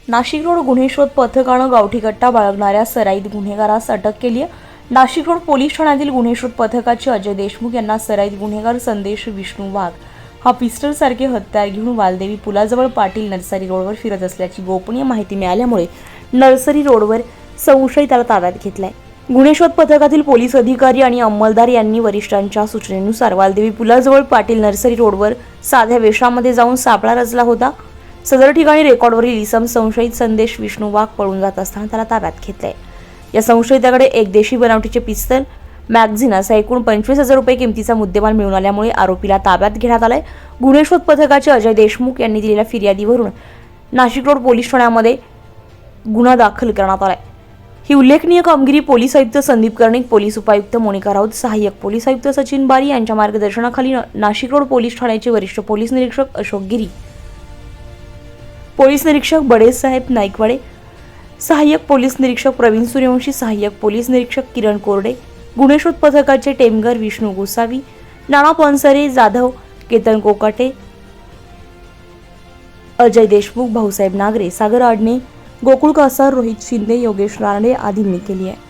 Nashik road गुन्हे शोध पथकानं गावठी कट्टा बाळगणाऱ्या सराईत गुन्हेगारास अटक केली आहे। नाशिक रोड पोलीस ठाण्यातील गुन्हे शोध पथकाचे अजय देशमुख यांना सराईत गुन्हेगार संदेश विष्णू वाघ हा पिस्टल सारखे हत्यार घेऊन वालदेवी पुलाजवळ पाटील नर्सरी रोडवर फिरत असल्याची गोपनीय माहिती मिळाल्यामुळे नर्सरी रोडवर संशयिताला ताब्यात घेतलाय। गुन्हे शोध पथकातील पोलीस अधिकारी आणि अंमलदार यांनी वरिष्ठांच्या सूचनेनुसार वालदेवी पुलाजवळ पाटील नर्सरी रोडवर साध्या वेशामध्ये जाऊन सापळा रचला होता। सदर ठिकाणी रेकॉर्डवरील इसम संशयित संदेश विष्णू वाघ पळून जात असताना त्याला ताब्यात घेतलंय। या संशयिताकडे एक देशी बनावटीचे पिस्तल, मॅगझिन असा एकूण 25,000 रुपये किमतीचा मुद्देमाल मिळून आल्यामुळे आरोपीला ताब्यात घेण्यात आलाय। गुन्हे शोध पथकाचे अजय देशमुख यांनी दिलेल्या फिर्यादीवरून नाशिक रोड पोलीस ठाण्यामध्ये गुन्हा दाखल करण्यात आलाय। ही उल्लेखनीय कामगिरी पोलीस आयुक्त संदीप कर्णिक, पोलीस उपायुक्त मोनिका राऊत, सहाय्यक पोलीस आयुक्त सचिन बारी यांच्या मार्गदर्शनाखाली नाशिक रोड पोलीस ठाण्याचे वरिष्ठ पोलीस निरीक्षक अशोक गिरी, पोलीस निरीक्षक बडेसाहेब नाईकवाडे, सहाय्यक पोलीस निरीक्षक प्रवीण सूर्यवंशी, सहाय्यक पोलीस निरीक्षक किरण कोरडे, गुन्हे शोध पथकाचे टेमगर विष्णू गोसावी, नाना पानसरे, जाधव, केतन कोकाटे, अजय देशमुख, भाऊसाहेब नागरे, सागर आडणे, गोकुळ कासार, रोहित शिंदे, योगेश रानडे आदींनी केली आहे।